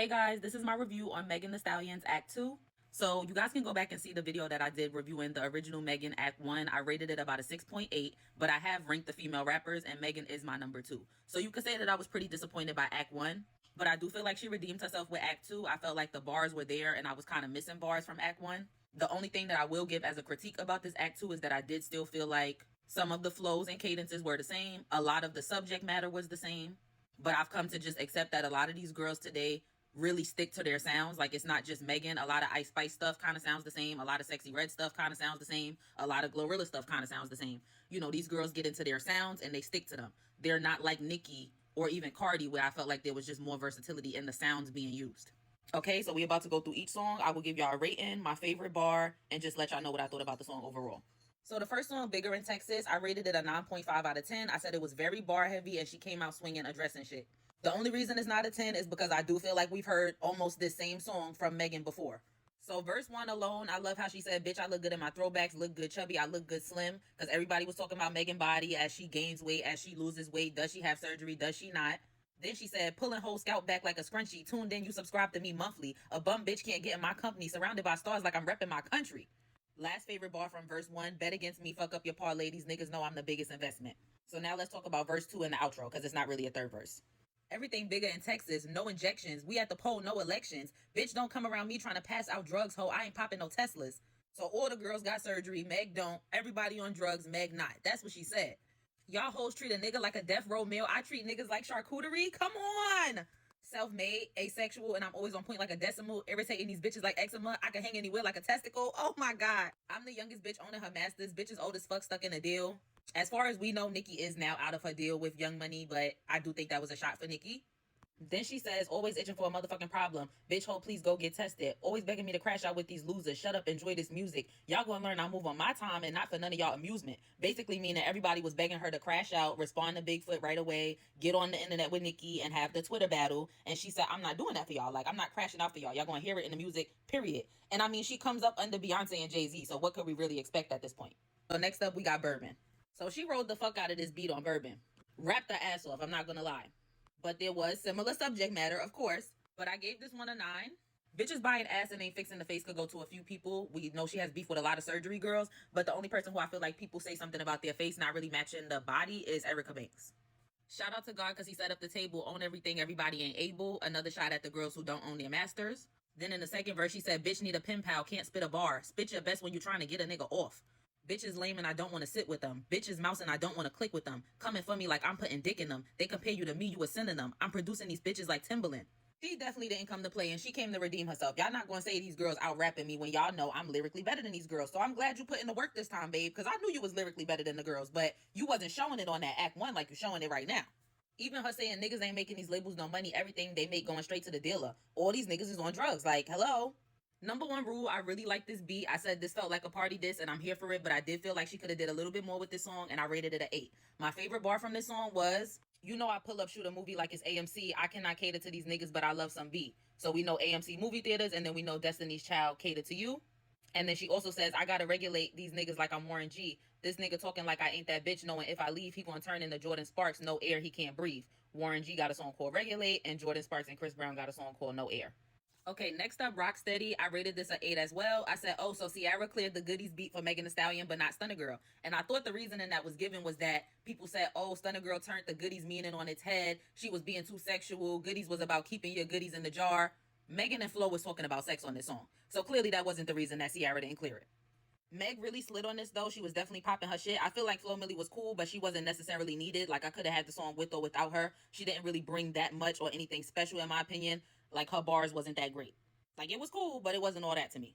Hey guys, this is my review on Megan Thee Stallion's Act 2. So you guys can go back and see the video that I did reviewing the original Megan Act 1. I rated it about a 6.8, but I have ranked the female rappers and Megan is my number 2. So you could say that I was pretty disappointed by Act 1, but I do feel like she redeemed herself with Act 2. I felt like the bars were there and I was kind of missing bars from Act 1. The only thing that I will give as a critique about this Act 2 is that I did still feel like some of the flows and cadences were the same. A lot of the subject matter was the same. But I've come to just accept that a lot of these girls today really stick to their sounds. Like, it's not just Megan. A lot of Ice Spice stuff kind of sounds the same. A lot of Sexy Red stuff kind of sounds the same. A lot of Glorilla stuff kind of sounds the same. You know, these girls get into their sounds and they stick to them. They're not like Nicki or even Cardi, where I felt like there was just more versatility in the sounds being used. Okay, so we're about to go through each song. I will give y'all a rating, my favorite bar, and just let y'all know what I thought about the song overall. So the first song, Bigger in Texas, I rated it a 9.5 out of 10. I said it was very bar heavy and she came out swinging, addressing shit. The only reason it's not a 10 is because I do feel like we've heard almost this same song from Megan before. So verse 1 alone, I love how she said, bitch, I look good in my throwbacks, look good chubby, I look good slim. Because everybody was talking about Megan body as she gains weight, as she loses weight. Does she have surgery? Does she not? Then she said, pulling whole scalp back like a scrunchie. Tuned in, you subscribe to me monthly. A bum bitch can't get in my company. Surrounded by stars like I'm repping my country. Last favorite bar from verse 1, bet against me, fuck up your parlay. These niggas know I'm the biggest investment. So now let's talk about verse 2 and the outro, because it's not really a third verse. Everything bigger in Texas, no injections. We at the poll, no elections. Bitch, don't come around me trying to pass out drugs, ho. I ain't popping no Teslas. So all the girls got surgery, Meg don't. Everybody on drugs, Meg not. That's what she said. Y'all hoes treat a nigga like a death row meal. I treat niggas like charcuterie. Come on. Self-made, asexual, and I'm always on point like a decimal. Irritating these bitches like eczema. I can hang anywhere like a testicle. Oh my God. I'm the youngest bitch owning her masters. Bitch is old as fuck, stuck in a deal. As far as we know, Nicki is now out of her deal with Young Money, but I do think that was a shot for Nicki. Then she says, always itching for a motherfucking problem. Bitch, ho, please go get tested. Always begging me to crash out with these losers. Shut up, enjoy this music. Y'all gonna learn I move on my time and not for none of y'all amusement. Basically meaning everybody was begging her to crash out, respond to Bigfoot right away, get on the internet with Nicki and have the Twitter battle. And she said, I'm not doing that for y'all. Like, I'm not crashing out for y'all. Y'all gonna hear it in the music, period. And I mean, she comes up under Beyonce and Jay-Z, so what could we really expect at this point? So next up, we got Bourbon. So she rolled the fuck out of this beat on Bourbon. Rapped her ass off, I'm not gonna lie. But there was similar subject matter, of course. But I gave this one a 9. Bitches buying ass and ain't fixing the face could go to a few people. We know she has beef with a lot of surgery girls. But the only person who I feel like people say something about their face not really matching the body is Erica Banks. Shout out to God because he set up the table, own everything, everybody ain't able. Another shot at the girls who don't own their masters. Then in the second verse, she said, bitch need a pen pal, can't spit a bar. Spit your best when you're trying to get a nigga off. Bitch is lame and I don't want to sit with them. Bitch is mouse and I don't want to click with them. Coming for me like I'm putting dick in them. They compare you to me, you a synonym. I'm producing these bitches like Timbaland. She definitely didn't come to play and she came to redeem herself. Y'all not going to say these girls out rapping me when y'all know I'm lyrically better than these girls. So I'm glad you put in the work this time, babe, because I knew you was lyrically better than the girls, but you wasn't showing it on that Act 1 like you're showing it right now. Even her saying niggas ain't making these labels no money, everything they make going straight to the dealer. All these niggas is on drugs. Like, hello? Number one rule, I really like this beat. I said this felt like a party diss and I'm here for it, but I did feel like she could have did a little bit more with this song and I rated it an 8. My favorite bar from this song was, you know I pull up shoot a movie like it's AMC. I cannot cater to these niggas, but I love some beat. So we know AMC movie theaters and then we know Destiny's Child cater to you. And then she also says, I gotta regulate these niggas like I'm Warren G. This nigga talking like I ain't that bitch, knowing if I leave, he gonna turn into Jordan Sparks, no air, he can't breathe. Warren G got a song called Regulate and Jordan Sparks and Chris Brown got a song called No Air. Okay, next up, Rocksteady. I rated this an 8 as well. I said, oh, so Ciara cleared the goodies beat for Megan Thee Stallion, but not Stunner Girl. And I thought the reasoning that was given was that people said, oh, Stunner Girl turned the goodies meaning on its head. She was being too sexual. Goodies was about keeping your goodies in the jar. Megan and Flo was talking about sex on this song. So clearly that wasn't the reason that Ciara didn't clear it. Meg really slid on this though. She was definitely popping her shit. I feel like Flo Milli was cool, but she wasn't necessarily needed. Like I could have had the song with or without her. She didn't really bring that much or anything special in my opinion. Like her bars wasn't that great. Like, it was cool, but it wasn't all that to me.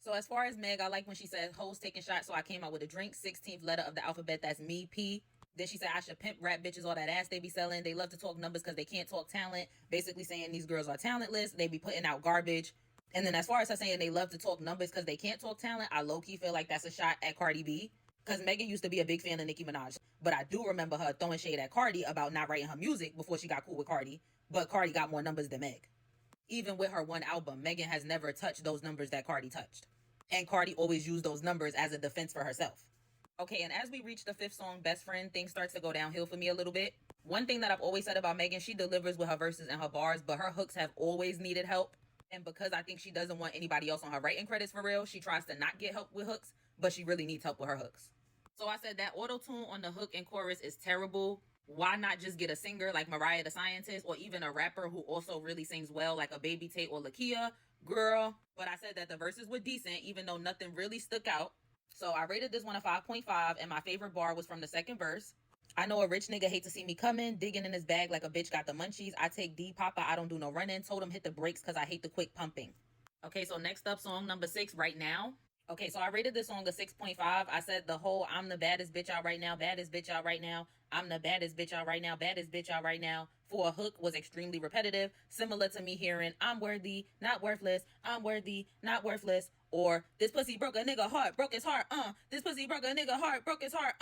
So as far as Meg, I like when she said, hoes taking shots, so I came out with a drink. 16th letter of the alphabet, that's me, P. Then she said, I should pimp rap bitches all that ass they be selling. They love to talk numbers because they can't talk talent. Basically saying these girls are talentless. They be putting out garbage. And then as far as her saying they love to talk numbers because they can't talk talent, I low-key feel like that's a shot at Cardi B. Because Megan used to be a big fan of Nicki Minaj. But I do remember her throwing shade at Cardi about not writing her music before she got cool with Cardi. But Cardi got more numbers than Meg. Even with her one album, Megan has never touched those numbers that Cardi touched. And Cardi always used those numbers as a defense for herself. Okay, and as we reach the fifth song, Best Friend, things start to go downhill for me a little bit. One thing that I've always said about Megan, she delivers with her verses and her bars, but her hooks have always needed help. And because I think she doesn't want anybody else on her writing credits for real, she tries to not get help with hooks, but she really needs help with her hooks. So I said that auto-tune on the hook and chorus is terrible. Why not just get a singer like Mariah the Scientist, or even a rapper who also really sings well like a Baby Tate or Lakia? Girl. But I said that the verses were decent, even though nothing really stuck out. So I rated this one a 5.5, and my favorite bar was from the second verse. I know a rich nigga hate to see me coming, digging in his bag like a bitch got the munchies. I take D, Papa, I don't do no running. Told him hit the brakes because I hate the quick pumping. Okay, so next up, song number 6, Right Now. Okay, so I rated this song a 6.5. I said the whole I'm the baddest bitch out right now, baddest bitch out right now, I'm the baddest bitch out right now, baddest bitch out right now, for a hook was extremely repetitive, similar to me hearing I'm worthy, not worthless, I'm worthy, not worthless, or this pussy broke a nigga heart, broke his heart, this pussy broke a nigga heart, broke his heart,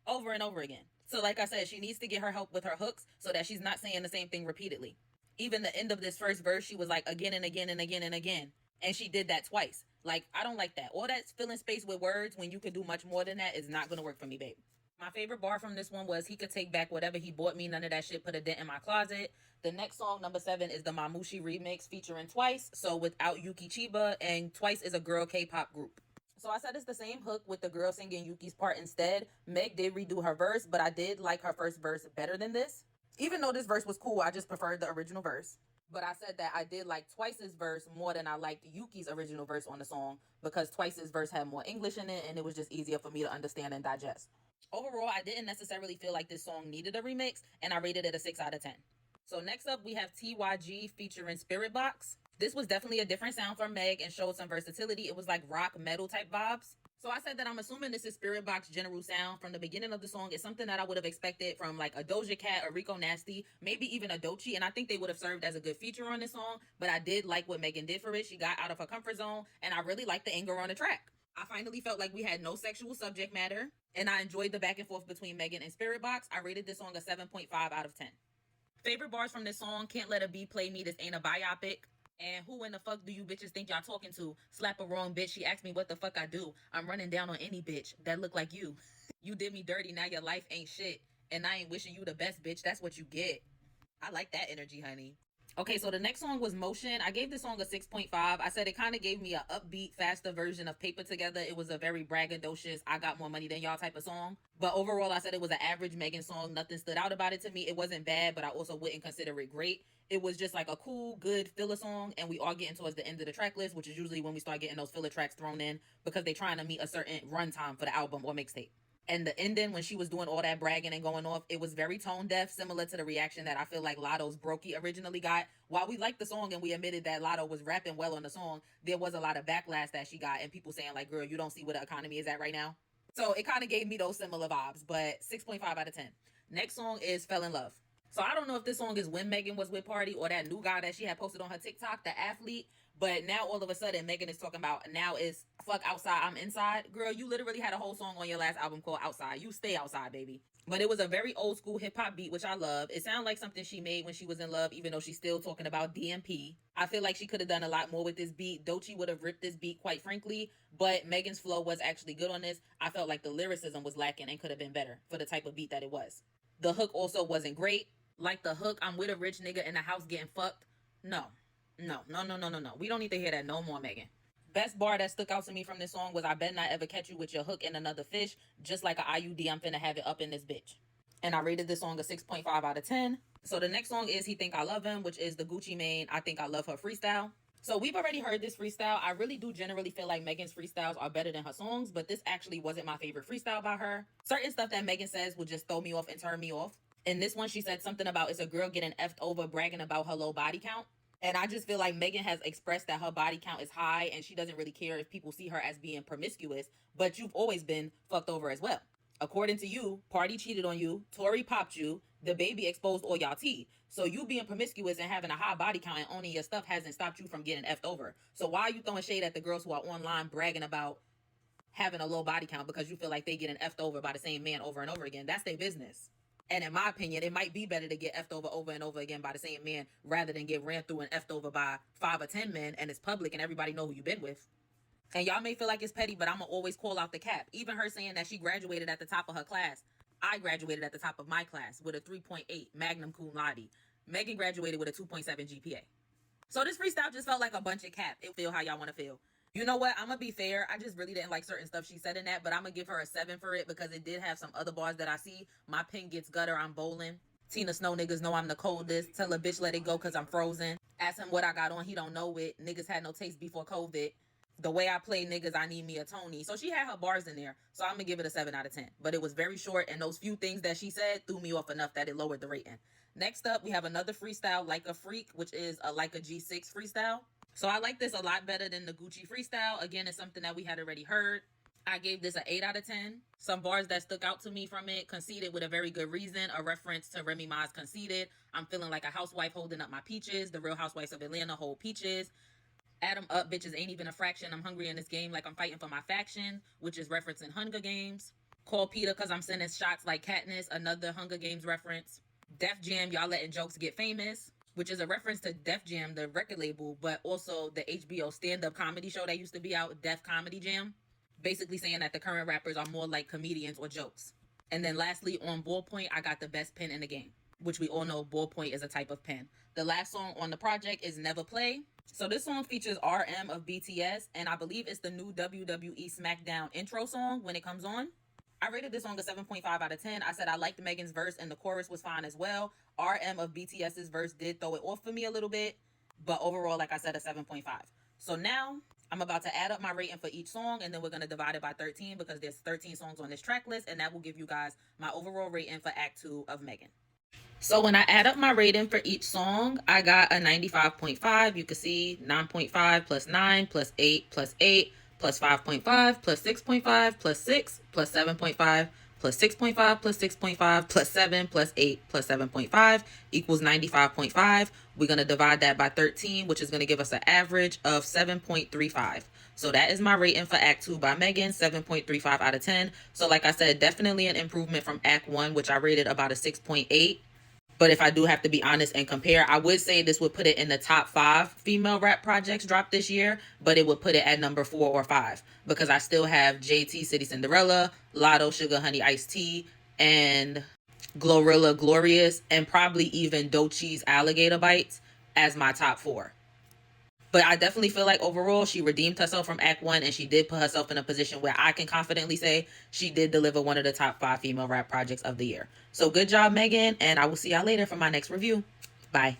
over and over again. So like I said, she needs to get her help with her hooks so that she's not saying the same thing repeatedly. Even the end of this first verse, she was like again and again and again and again. And she did that twice. Like, I don't like that. All that filling space with words when you could do much more than that is not going to work for me, babe. My favorite bar from this one was he could take back whatever he bought me. None of that shit put a dent in my closet. The next song, number 7, is the Mamushi remix featuring Twice. So without Yuki Chiba, and Twice is a girl K-pop group. So I said it's the same hook with the girl singing Yuki's part instead. Meg did redo her verse, but I did like her first verse better than this. Even though this verse was cool, I just preferred the original verse. But I said that I did like Twice's verse more than I liked Yuki's original verse on the song, because Twice's verse had more English in it and it was just easier for me to understand and digest. Overall, I didn't necessarily feel like this song needed a remix, and I rated it a 6 out of 10. So next up, we have TYG featuring Spirit Box. This was definitely a different sound from Meg and showed some versatility. It was like rock metal type vibes. So I said that I'm assuming this is Spirit Box general sound from the beginning of the song. It's something that I would have expected from like a Doja Cat or Rico Nasty, maybe even a Doechii, and I think they would have served as a good feature on this song. But I did like what Megan did for it. She got out of her comfort zone, and I really liked the anger on the track. I finally felt like we had no sexual subject matter, and I enjoyed the back and forth between Megan and Spirit Box. I rated this song a 7.5 out of 10. Favorite bars from this song: can't let a B play me, this ain't a biopic. And who in the fuck do you bitches think y'all talking to? Slap a wrong bitch, she asked me what the fuck I do. I'm running down on any bitch that look like you. You did me dirty, now your life ain't shit. And I ain't wishing you the best, bitch. That's what you get. I like that energy, honey. Okay, so the next song was Motion. I gave this song a 6.5. I said it kind of gave me a upbeat, faster version of Paper Together. It was a very braggadocious, I got more money than y'all type of song. But overall, I said it was an average Megan song. Nothing stood out about it to me. It wasn't bad, but I also wouldn't consider it great. It was just like a cool, good filler song, and we are getting towards the end of the track list, which is usually when we start getting those filler tracks thrown in because they're trying to meet a certain runtime for the album or mixtape. And the ending, when she was doing all that bragging and going off, it was very tone deaf, similar to the reaction that I feel like Lotto's Brokey originally got. While we liked the song and we admitted that Lotto was rapping well on the song, there was a lot of backlash that she got and people saying like, girl, you don't see where the economy is at right now. So it kind of gave me those similar vibes, but 6.5 out of 10. Next song is Fell in Love. So I don't know if this song is when Megan was with Party or that new guy that she had posted on her TikTok, the athlete. But now all of a sudden Megan is talking about now is fuck outside, I'm inside. Girl, you literally had a whole song on your last album called Outside. You stay outside, baby. But it was a very old school hip hop beat, which I love. It sounded like something she made when she was in love, even though she's still talking about DMP. I feel like she could have done a lot more with this beat. Doechii would have ripped this beat, quite frankly. But Megan's flow was actually good on this. I felt like the lyricism was lacking and could have been better for the type of beat that it was. The hook also wasn't great. Like the hook, I'm with a rich nigga in the house getting fucked. No. We don't need to hear that no more, Megan. Best bar that stuck out to me from this song was I bet not ever catch you with your hook in another fish. Just like a IUD, I'm finna have it up in this bitch. And I rated this song a 6.5 out of 10. So the next song is He Think I Love Him, which is the Gucci Mane I Think I Love Her freestyle. So we've already heard this freestyle. I really do generally feel like Megan's freestyles are better than her songs, but this actually wasn't my favorite freestyle by her. Certain stuff that Megan says would just throw me off and turn me off. In this one, she said something about it's a girl getting effed over bragging about her low body count. And I just feel like Megan has expressed that her body count is high and she doesn't really care if people see her as being promiscuous, but you've always been fucked over as well. According to you, Party cheated on you, Tory popped you, the baby exposed all y'all tea. So you being promiscuous and having a high body count and owning your stuff hasn't stopped you from getting effed over. So why are you throwing shade at the girls who are online bragging about having a low body count because you feel like they getting effed over by the same man over and over again? That's their business. And in my opinion, it might be better to get effed over and over again by the same man rather than get ran through and effed over by 5 or 10 men and it's public and everybody know who you've been with. And y'all may feel like it's petty, but I'm going to always call out the cap. Even her saying that she graduated at the top of her class. I graduated at the top of my class with a 3.8 magna cum laude. Megan graduated with a 2.7 GPA. So this freestyle just felt like a bunch of cap. It feel how y'all want to feel. You know what? I'm going to be fair. I just really didn't like certain stuff she said in that, but I'm going to give her a 7 for it because it did have some other bars that I see. My pen gets gutter, I'm bowling. Tina Snow niggas know I'm the coldest. Tell a bitch let it go cause I'm frozen. Ask him what I got on, he don't know it. Niggas had no taste before COVID. The way I play niggas, I need me a Tony. So she had her bars in there. So I'm gonna give it a 7 out of 10. But it was very short, and those few things that she said threw me off enough that it lowered the rating. Next up, we have another freestyle, Like a Freak, which is a Like a G6 freestyle. So I like this a lot better than the Gucci freestyle. Again, it's something that we had already heard. I gave this an 8 out of 10. Some bars that stuck out to me from it: Conceited with a very good reason, a reference to Remy Ma's Conceited. I'm feeling like a housewife holding up my peaches. The Real Housewives of Atlanta hold peaches. Adam up, bitches ain't even a fraction. I'm hungry in this game like I'm fighting for my faction, which is referencing Hunger Games. Call Peter cause I'm sending shots like Katniss, another Hunger Games reference. Def Jam, y'all letting jokes get famous, which is a reference to Def Jam, the record label, but also the HBO stand-up comedy show that used to be out, Def Comedy Jam. Basically saying that the current rappers are more like comedians or jokes. And then lastly, on Ballpoint, I got the best pen in the game, which we all know Ballpoint is a type of pen. The last song on the project is Never Play. So this song features RM of BTS, and I believe it's the new WWE SmackDown intro song when it comes on. I rated this song a 7.5 out of 10. I said I liked Megan's verse and the chorus was fine as well. RM of BTS's verse did throw it off for me a little bit, but overall, like I said, a 7.5. So now I'm about to add up my rating for each song, and then we're going to divide it by 13 because there's 13 songs on this track list, and that will give you guys my overall rating for Act 2 of Megan. So when I add up my rating for each song, I got a 95.5. You can see 9.5 plus 9 plus 8 plus 8 plus 5.5 plus 6.5 plus 6 plus 7.5 plus 6.5 plus 6.5 plus 7 plus 8 plus 7.5 equals 95.5. We're going to divide that by 13, which is going to give us an average of 7.35. So that is my rating for Act 2 by Megan, 7.35 out of 10. So like I said, definitely an improvement from Act 1, which I rated about a 6.8. But if I do have to be honest and compare, I would say this would put it in the top 5 female rap projects dropped this year, but it would put it at number 4 or 5 because I still have JT City Cinderella, Lotto Sugar Honey Iced Tea, and Glorilla Glorious, and probably even Doechie's Alligator Bites as my top 4. But I definitely feel like overall she redeemed herself from Act 1, and she did put herself in a position where I can confidently say she did deliver one of the top 5 female rap projects of the year. So good job, Megan, and I will see y'all later for my next review. Bye.